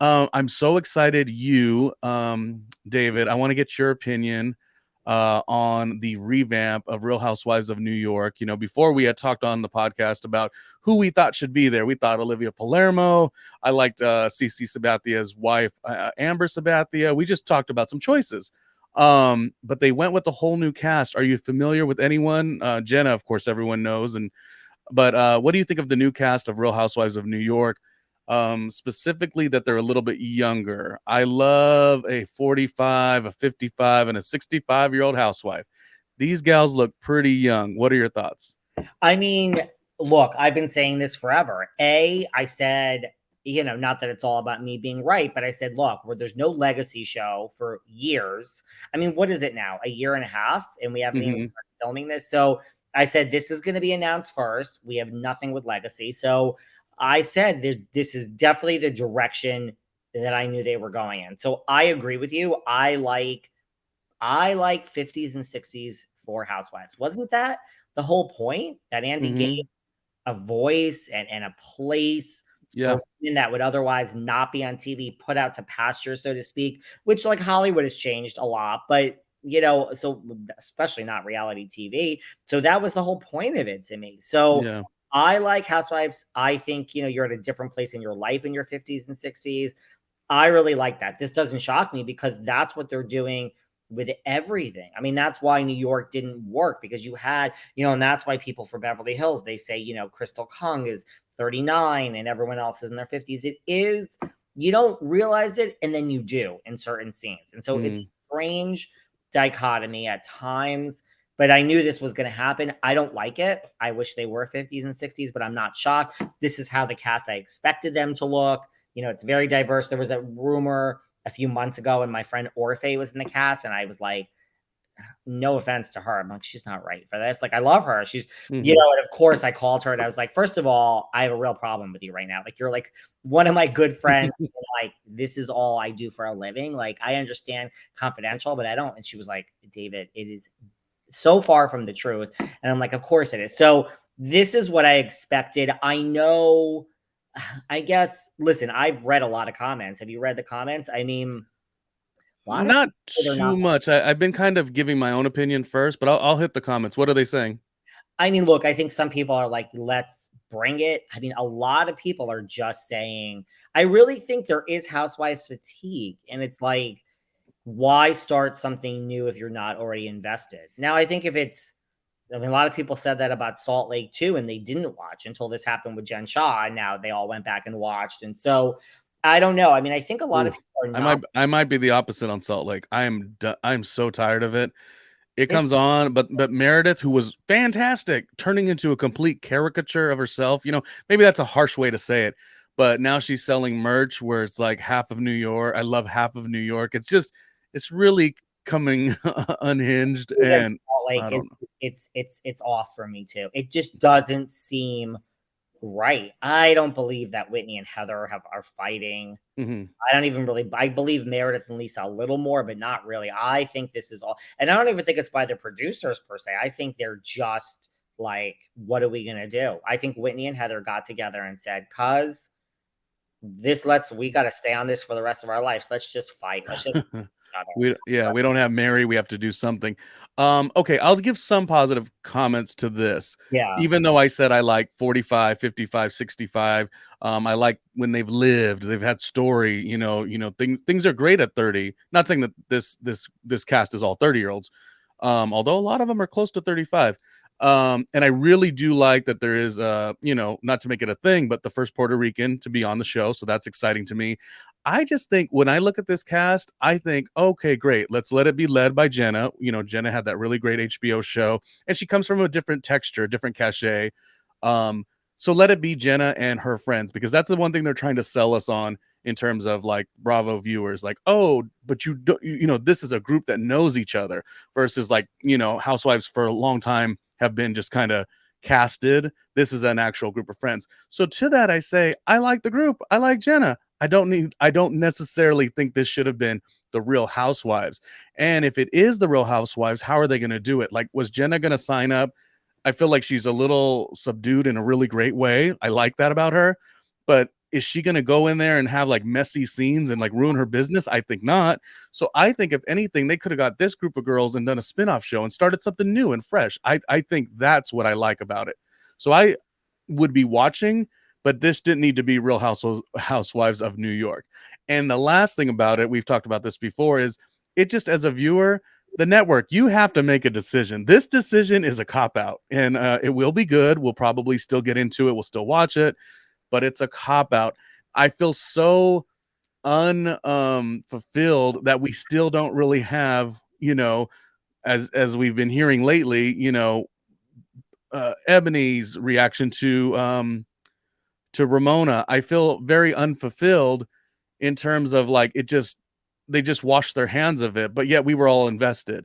I'm so excited. David, I want to get your opinion on the revamp of Real Housewives of New York. You know, before we had talked on the podcast about who we thought should be there. We thought Olivia Palermo. I liked Cece Sabathia's wife, Amber Sabathia. We just talked about some choices. But they went with a whole new cast. Are you familiar with anyone? Jenna, of course, everyone knows. But what do you think of the new cast of Real Housewives of New York? Specifically that they're a little bit younger. I love a 45, a 55, and a 65-year-old housewife. These gals look pretty young. What are your thoughts? I mean, look, I've been saying this forever. I said, not that it's all about me being right, but I said, look, where there's no legacy show for years. I mean, what is it now? A year and a half? And we haven't even started filming this. So I said, this is going to be announced first. We have nothing with legacy. So I said, this is definitely the direction that I knew they were going in. So I agree with you. I like 50s and 60s for Housewives. Wasn't that the whole point, that Andy gave a voice and a place for women that would otherwise not be on TV, put out to pasture, so to speak, which like Hollywood has changed a lot, but so especially not reality TV. So that was the whole point of it to me. So I like Housewives. I think, you're at a different place in your life in your 50s and 60s. I really like that. This doesn't shock me because that's what they're doing with everything. I mean, that's why New York didn't work, because you had, and that's why people from Beverly Hills, they say, Crystal Kung is 39 and everyone else is in their 50s. It is, you don't realize it, and then you do in certain scenes. And so it's a strange dichotomy at times. But I knew this was going to happen. I don't like it. I wish they were 50s and 60s, but I'm not shocked. This is how the cast I expected them to look. It's very diverse. There was a rumor a few months ago, and my friend Orfe was in the cast, and I was like, no offense to her, I'm like, she's not right for this. Like, I love her. She's, and of course I called her and I was like, first of all, I have a real problem with you right now. Like, you're like one of my good friends. And like, this is all I do for a living. Like, I understand confidential, but I don't. And she was like, David, it is so far from the truth. And I'm like, of course it is. So this is what I expected. I know, I guess, listen, I've read a lot of comments. Have you read the comments? I mean, not too much. I've been kind of giving my own opinion first, but I'll hit the comments. What are they saying? I mean, look, I think some people are like, let's bring it. I mean, a lot of people are just saying, I really think there is Housewives fatigue. And it's like, why start something new if you're not already invested? Now, I think a lot of people said that about Salt Lake too, and they didn't watch until this happened with Jen Shah. And now they all went back and watched. And so I don't know. I mean, I think a lot of people are not. I might be the opposite on Salt Lake. I'm so tired of it. It comes on, but Meredith, who was fantastic, turning into a complete caricature of herself. Maybe that's a harsh way to say it, but now she's selling merch where it's like half of New York. I love half of New York. It's really coming unhinged, and like it's off for me too. It just doesn't seem right. I don't believe that Whitney and Heather are fighting. I believe Meredith and Lisa a little more, but not really. I think this is all, and I don't even think it's by the producers per se. I think they're just like, what are we going to do? I think Whitney and Heather got together and said, cuz we got to stay on this for the rest of our lives. Let's just fight. Let's just we don't have Mary. We have to do something. Okay, I'll give some positive comments to this. Yeah. Even though I said I like 45, 55, 65. I like when they've lived, they've had story, things are great at 30. Not saying that this cast is all 30-year-olds. Although a lot of them are close to 35. And I really do like that there is not to make it a thing, but the first Puerto Rican to be on the show. So that's exciting to me. I just think when I look at this cast, I think, okay, great. Let's let it be led by Jenna. Jenna had that really great HBO show, and she comes from a different texture, different cachet. So let it be Jenna and her friends, because that's the one thing they're trying to sell us on in terms of like Bravo viewers, like, oh, but this is a group that knows each other versus like, Housewives for a long time have been just kind of casted. This is an actual group of friends. So to that, I say, I like the group. I like Jenna. I don't necessarily think this should have been the Real Housewives. And if it is the Real Housewives, how are they going to do it? Like, was Jenna going to sign up? I feel like she's a little subdued in a really great way. I like that about her. But is she going to go in there and have like messy scenes and like ruin her business? I think not. So I think if anything, they could have got this group of girls and done a spin-off show and started something new and fresh. I think that's what I like about it. So I would be watching, but this didn't need to be Real Housewives of New York. And the last thing about it, we've talked about this before, is it just, as a viewer, the network, you have to make a decision. This decision is a cop out, and it will be good. We'll probably still get into it. We'll still watch it, but it's a cop out. I feel so fulfilled that we still don't really have, as we've been hearing lately, Eboni's reaction to Ramona. I feel very unfulfilled in terms of like they just washed their hands of it, but yet we were all invested.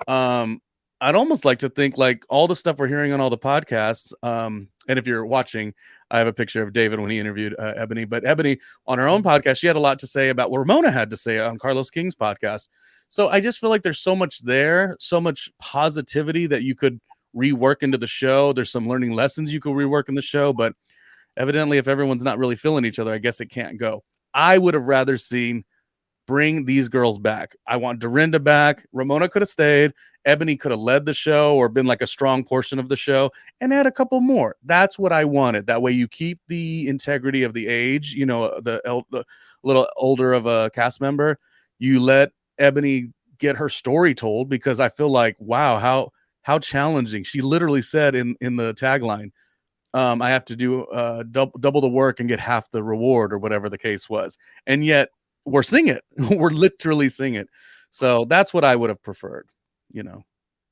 I'd almost like to think like all the stuff we're hearing on all the podcasts. And if you're watching, I have a picture of David when he interviewed Eboni, but Eboni on her own podcast, she had a lot to say about what Ramona had to say on Carlos King's podcast. So I just feel like there's so much there, so much positivity that you could rework into the show. There's some learning lessons you could rework in the show, but evidently if everyone's not really feeling each other, I guess it can't go. I would have rather seen bring these girls back. I want Dorinda back. Ramona could have stayed. Eboni could have led the show or been like a strong portion of the show and add a couple more. That's what I wanted. That way you keep the integrity of the age, the little older of a cast member. You let Eboni get her story told, because I feel like, wow, how challenging. She literally said in the tagline, I have to do double the work and get half the reward, or whatever the case was. And yet we're seeing it. We're literally seeing it. So that's what I would have preferred,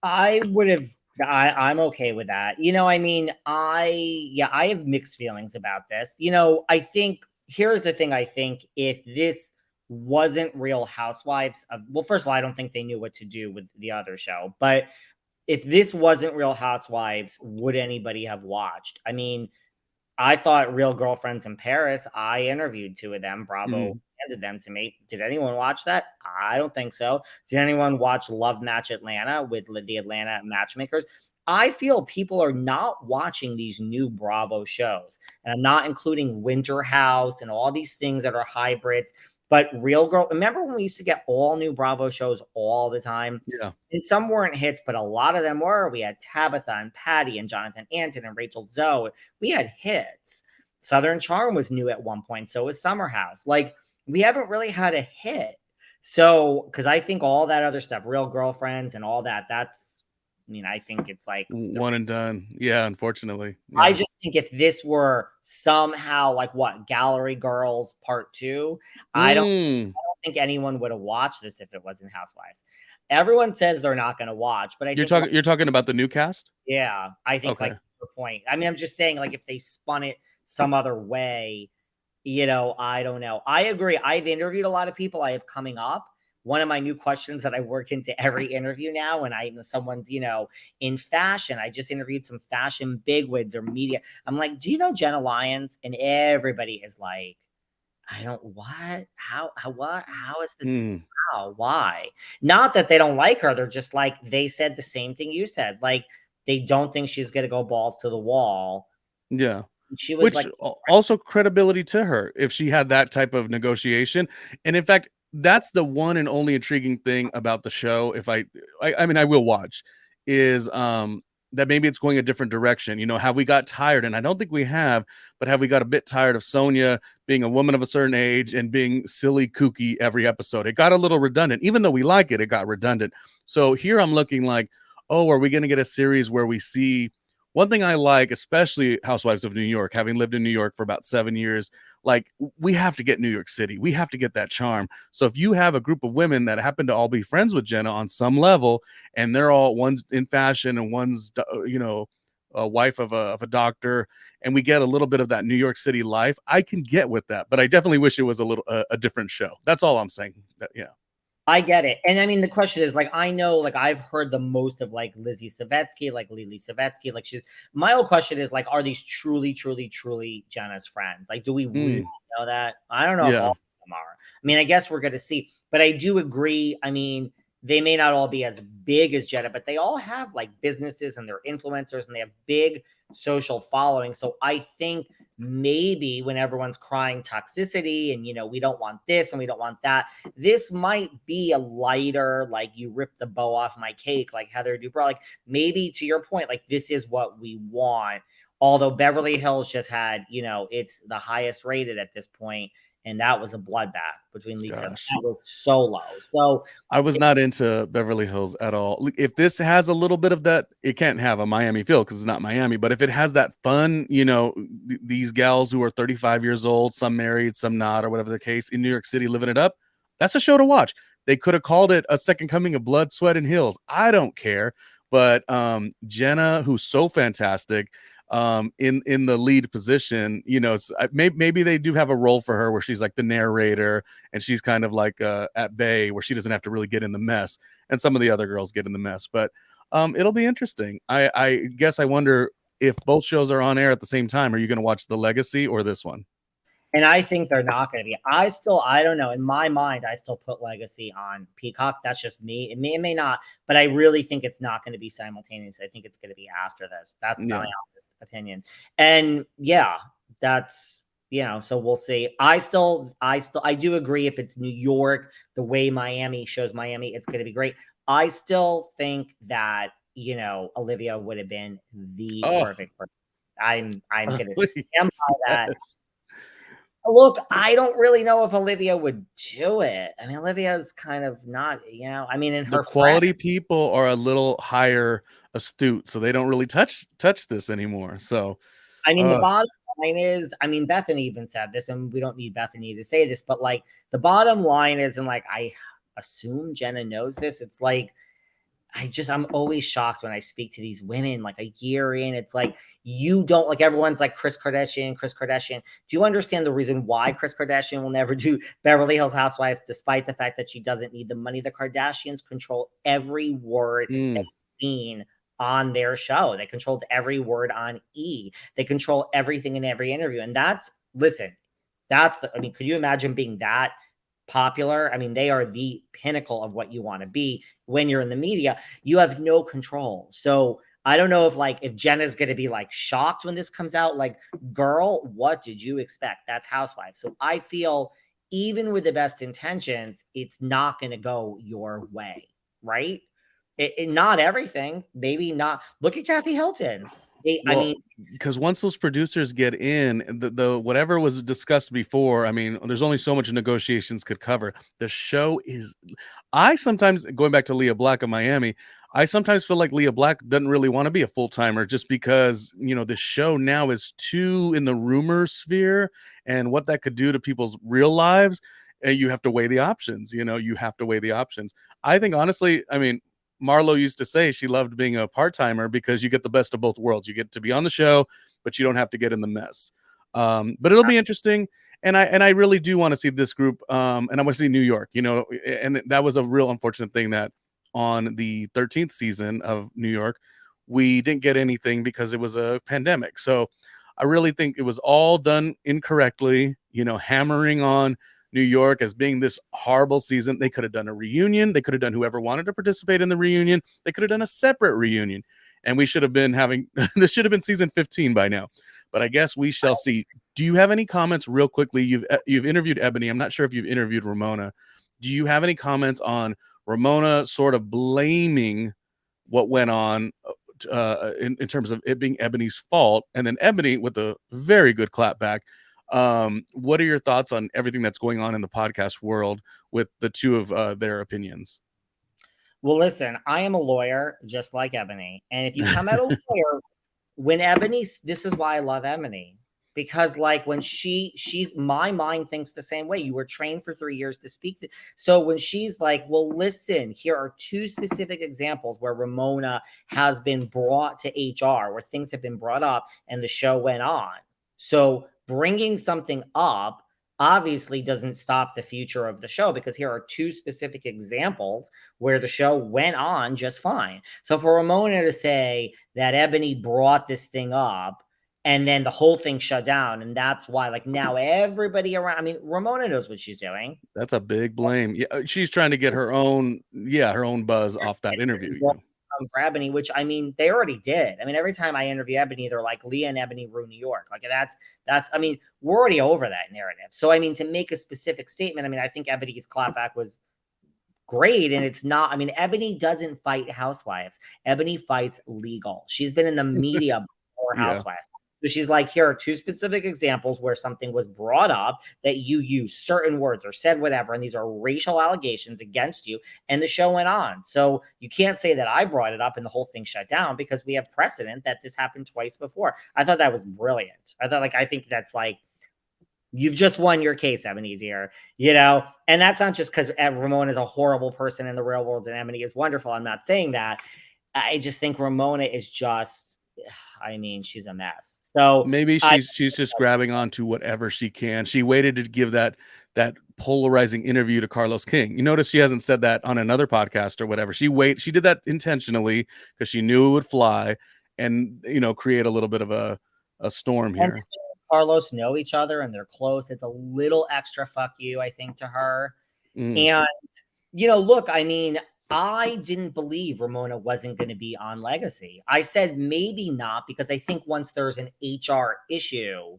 I would have. I'm okay with that. I have mixed feelings about this. I think here's the thing. I think if this wasn't Real Housewives of, well, first of all, I don't think they knew what to do with the other show. But if this wasn't Real Housewives, would anybody have watched? I mean, I thought Real Girlfriends in Paris, I interviewed two of them. Bravo handed them to me. Did anyone watch that? I don't think so. Did anyone watch Love Match Atlanta with the Atlanta matchmakers? I feel people are not watching these new Bravo shows. And I'm not including Winter House and all these things that are hybrids. But Real Girl, remember when we used to get all new Bravo shows all the time? Yeah. And some weren't hits, but a lot of them were. We had Tabitha and Patty and Jonathan Anton and Rachel Zoe. We had hits. Southern Charm was new at one point. So was Summer House. Like, we haven't really had a hit. So, because I think all that other stuff, Real Girlfriends and all that, I think it's like one and done. Yeah, unfortunately. Yeah. I just think if this were somehow like Gallery Girls Part 2, I don't think anyone would have watched this if it wasn't Housewives. Everyone says they're not going to watch, but you're talking about the new cast? Yeah, I think like the point. I mean, I'm just saying, like, if they spun it some other way, I don't know. I agree. I've interviewed a lot of people I have coming up. One of my new questions that I work into every interview now, when someone's, in fashion, I just interviewed some fashion bigwigs or media. I'm like, do you know Jenna Lyons? And everybody is like, I don't, what? How is this? How? Why? Not that they don't like her. They're just like, they said the same thing you said. Like, they don't think she's going to go balls to the wall. Yeah. She was also credibility to her if she had that type of negotiation. And in fact, that's the one and only intriguing thing about the show. If I will watch, is that maybe it's going a different direction. Have we got tired? And I don't think we have, but have we got a bit tired of Sonja being a woman of a certain age and being silly, kooky every episode? It got a little redundant. Even though we like it, it got redundant. So here I'm looking like, oh, are we going to get a series where we see one thing I like, especially Housewives of New York, having lived in New York for about 7 years, like, we have to get New York City. We have to get that charm. So if you have a group of women that happen to all be friends with Jenna on some level, and they're all, one's in fashion and one's, a wife of a doctor, and we get a little bit of that New York City life, I can get with that. But I definitely wish it was a different show. That's all I'm saying. Yeah. I get it. And I mean, the question is, like, I know, like, I've heard the most of like Lizzie Savetsky, like Lily Savetsky. Like, my whole question is, like, are these truly, truly, truly Jenna's friends? Like, do we really know that? I don't know if all of them are. I mean, I guess we're going to see. But I do agree. I mean, they may not all be as big as Jenna, but they all have like businesses and they're influencers and they have big social following. So I think maybe when everyone's crying toxicity and, we don't want this and we don't want that, this might be a lighter, like, you rip the bow off my cake, like Heather Dubrow. Like, maybe to your point, like, this is what we want. Although Beverly Hills just had, it's the highest rated at this point, and that was a bloodbath between Lisa. Gosh. That was so low. So I was not into Beverly Hills at all. If this has a little bit of that, it can't have a Miami feel because it's not Miami. But if it has that fun, these gals who are 35 years old, some married, some not, or whatever the case, in New York City living it up, that's a show to watch. They could have called it A Second Coming of Blood, Sweat, and Hills. I don't care. But Jenna, who's so fantastic, in the lead position, maybe they do have a role for her where she's like the narrator and she's kind of like at bay where she doesn't have to really get in the mess, and some of the other girls get in the mess. But it'll be interesting. I guess I wonder if both shows are on air at the same time. Are you going to watch The Legacy or this one? And I think they're not going to be. I don't know. In my mind, I still put Legacy on Peacock. That's just me. It may not, but I really think it's not going to be simultaneous. I think it's going to be after this. That's my honest opinion. And yeah, that's, so we'll see. I do agree if it's New York, the way Miami shows Miami, it's going to be great. I still think that, Olivia would have been the perfect person. I'm going to stand by that. Yes. Look, I don't really know if Olivia would do it. I mean, Olivia's kind of not, I mean, in her the quality people are a little higher astute, so they don't really touch this anymore. So, I mean, the bottom line is, I mean, Bethany even said this, and we don't need Bethany to say this, but like the bottom line is, and like I assume Jenna knows this, it's like, I'm always shocked when I speak to these women like a year in. It's like, you don't, like, everyone's like Kris Kardashian. Do you understand the reason why Kris Kardashian will never do Beverly Hills Housewives, despite the fact that she doesn't need the money? The Kardashians control every word that's seen on their show. They controlled every word on E. They control everything in every interview. And could you imagine being that popular? I mean, they are the pinnacle of what you want to be when you're in the media. You have no control. So I don't know if Jenna's going to be like shocked when this comes out, like, girl, what did you expect? That's Housewives. So I feel even with the best intentions, it's not going to go your way, right? Not everything, maybe not. Look at Kathy Hilton. Because once those producers get in, the whatever was discussed before, I mean, there's only so much negotiations could cover. The show is, I sometimes, going back to Leah Black of Miami, I sometimes feel like Leah Black doesn't really want to be a full-timer just because, the show now is too in the rumor sphere and what that could do to people's real lives. And you have to weigh the options, I think, honestly, I mean, Marlo used to say she loved being a part-timer because you get the best of both worlds. You get to be on the show, but you don't have to get in the mess. But it'll be interesting. And I really do want to see this group. And I want to see New York, and that was a real unfortunate thing that on the 13th season of New York, we didn't get anything because it was a pandemic. So I really think it was all done incorrectly, hammering on New York as being this horrible season. They could have done a reunion. They could have done whoever wanted to participate in the reunion. They could have done a separate reunion. And we should have been having, this should have been season 15 by now. But I guess we shall see. Do you have any comments real quickly? You've interviewed Eboni. I'm not sure if you've interviewed Ramona. Do you have any comments on Ramona sort of blaming what went on in terms of it being Eboni's fault? And then Eboni with a very good clapback. What are your thoughts on everything that's going on in the podcast world with the two of their opinions? Well, listen, I am a lawyer just like Eboni. And if you come at a lawyer, when Eboni, this is why I love Eboni. Because like when she's my mind thinks the same way. You were trained for 3 years to speak. So when she's like, well, listen, here are two specific examples where Ramona has been brought to HR, where things have been brought up and the show went on. So bringing something up obviously doesn't stop the future of the show, because here are two specific examples where the show went on just fine. So for Ramona to say that Eboni brought this thing up and then the whole thing shut down, and that's why, like, now everybody around, I mean, Ramona knows what she's doing. That's a big blame. Yeah, she's trying to get her own buzz off that interview. come for Eboni, which I mean, they already did. I mean, every time I interview Eboni, they're like, Leah and Eboni rule New York. Like I mean, we're already over that narrative. So I mean, to make a specific statement, I mean, I think Eboni's clapback was great. And it's not, I mean, Eboni doesn't fight housewives. Eboni fights legal. She's been in the media before Yeah. housewives. So she's like, here are two specific examples where something was brought up that you use certain words or said whatever, and these are racial allegations against you, and the show went on. So you can't say that I brought it up and the whole thing shut down, because we have precedent that this happened twice before. I thought that was brilliant. I think that's like, you've just won your case, Ebony here, and that's not just because Ramona is a horrible person in the real world and Ebony is wonderful. I'm not saying that. I just think Ramona is just, I mean, she's a mess. So maybe she's just grabbing onto whatever she can. She waited to give that polarizing interview to Carlos King. You notice she hasn't said that on another podcast or whatever. She did that intentionally because she knew it would fly and create a little bit of a storm here. And Carlos know each other and they're close. It's a little extra fuck you, I think, to her. And look, I mean, I didn't believe Ramona wasn't going to be on Legacy. I said maybe not, because I think once there's an HR issue,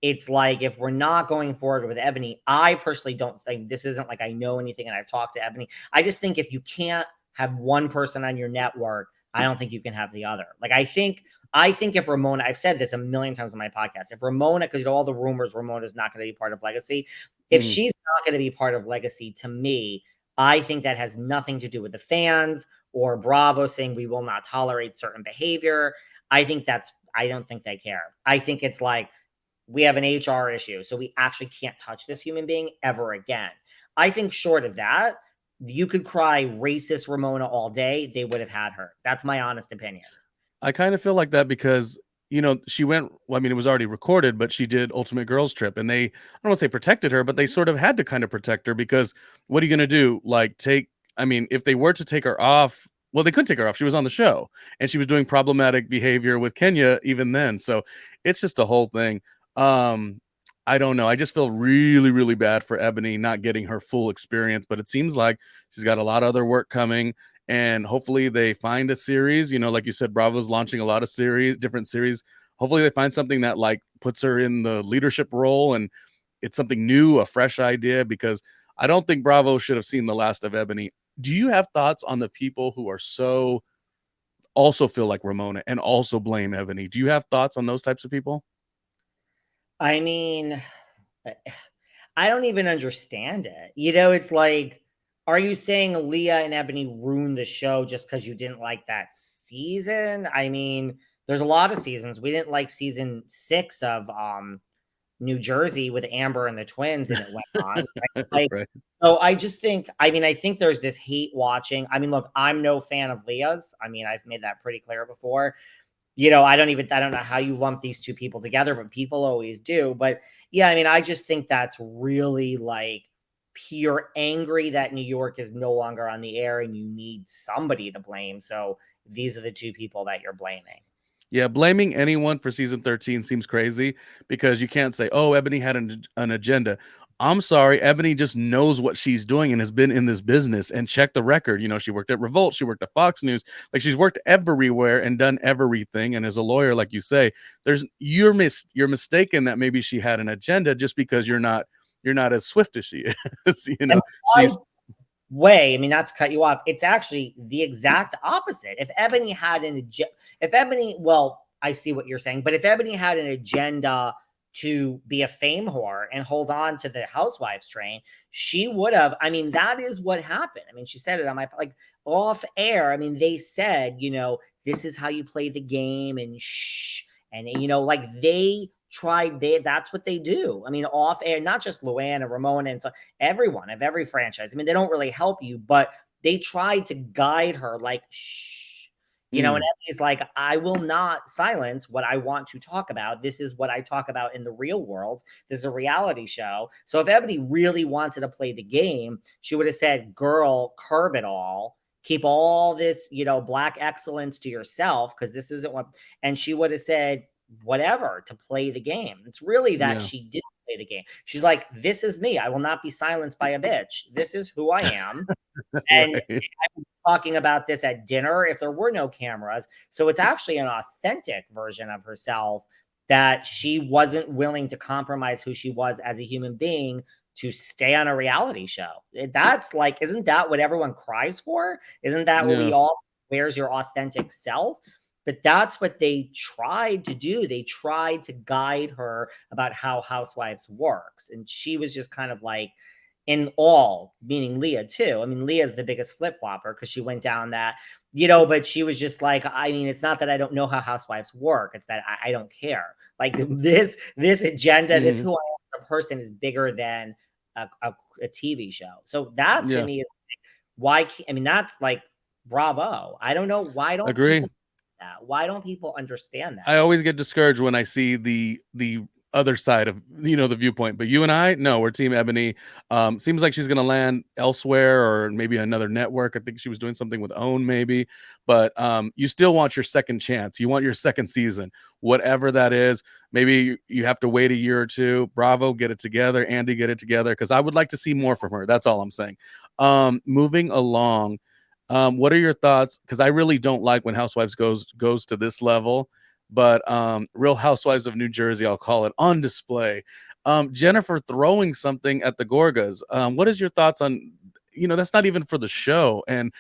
it's like, if we're not going forward with Eboni, I personally don't think, this isn't like I know anything and I've talked to Eboni. I just think if you can't have one person on your network, I don't think you can have the other. Like, I think if Ramona, I've said this a million times on my podcast, if Ramona, because all the rumors, Ramona's not going to be part of Legacy. If she's not going to be part of Legacy, to me, I think that has nothing to do with the fans or Bravo saying we will not tolerate certain behavior. I don't think they care. I think it's like, we have an HR issue, so we actually can't touch this human being ever again. I think short of that, you could cry racist Ramona all day. They would have had her. That's my honest opinion. I kind of feel like that because she went, well, I mean, it was already recorded, but she did Ultimate Girls Trip, and I don't want to say protected her, but they sort of had to kind of protect her, because what are you going to do? Like, if they were to take her off, well, they couldn't take her off. She was on the show and she was doing problematic behavior with Kenya even then. So it's just a whole thing. I don't know. I just feel really, really bad for Eboni not getting her full experience, but it seems like she's got a lot of other work coming. And hopefully they find a series, like you said, Bravo's launching a lot of different series. Hopefully they find something that like puts her in the leadership role and it's something new, a fresh idea, because I don't think Bravo should have seen the last of Eboni. Do you have thoughts on the people who are also feel like Ramona and also blame Eboni? Do you have thoughts on those types of people? I mean, I don't even understand it. It's like, are you saying Leah and Eboni ruined the show just because you didn't like that season? I mean, there's a lot of seasons. We didn't like season 6 of New Jersey with Amber and the twins, and it went on. Like, right. So I just think, I think there's this hate watching. I mean, look, I'm no fan of Leah's. I mean, I've made that pretty clear before. I don't know how you lump these two people together, but people always do. But yeah, I mean, I just think that's really like pure angry that New York is no longer on the air and you need somebody to blame. So these are the two people that you're blaming. Yeah, blaming anyone for season 13 seems crazy, because you can't say, oh, Eboni had an agenda. I'm sorry, Eboni just knows what she's doing and has been in this business, and check the record. She worked at Revolt, she worked at Fox News, like she's worked everywhere and done everything. And as a lawyer, like you say, you're mistaken that maybe she had an agenda just because you're not as swift as she is. She's way. I mean, not to cut you off. It's actually the exact opposite. If Eboni had I see what you're saying, but if Eboni had an agenda to be a fame whore and hold on to the Housewives train, she would have. I mean, that is what happened. I mean, she said it on my off air. I mean, they said, this is how you play the game, and shh, and that's what they do. I mean, off air, not just Luann and Ramona and so everyone of every franchise. I mean, they don't really help you, but they tried to guide her like, shh. And Eboni's like, I will not silence what I want to talk about. This is what I talk about in the real world. This is a reality show. So if Eboni really wanted to play the game, she would have said, girl, curb it all. Keep all this, black excellence to yourself, because this isn't what. And she would have said whatever to play the game. It's really that she didn't play the game. She's like, this is me. I will not be silenced by a bitch. This is who I am. And right. talking about this at dinner if there were no cameras. So it's actually an authentic version of herself, that she wasn't willing to compromise who she was as a human being to stay on a reality show. That's like, isn't that what everyone cries for? Isn't that what we Yeah. all, where's your authentic self? But that's what they tried to do. They tried to guide her about how Housewives works. And she was just kind of like in all, meaning Leah too. I mean, Leah's the biggest flip flopper because she went down that, but she was just like, I mean, it's not that I don't know how Housewives work. It's that I don't care. Like this agenda, this Mhm. who I am as a person is bigger than a TV show. So that to Yeah. me is like, why? I mean, that's like bravo. I don't know why don't Agree. people that? Why don't people understand I that? always get discouraged when I see the other side of the viewpoint. But you and I, no, we're Team Ebony. Seems like she's gonna land elsewhere or maybe another network. I think she was doing something with OWN, maybe. But you still want your second chance. You want your second season, whatever that is. Maybe you have to wait a year or two. Bravo, get it together. Andy, get it together. Because I would like to see more from her. That's all I'm saying. Moving along. What are your thoughts? Because I really don't like when Housewives goes to this level, but Real Housewives of New Jersey, I'll call it, on display. Jennifer throwing something at the Gorgas. What is your thoughts on? That's not even for the show, and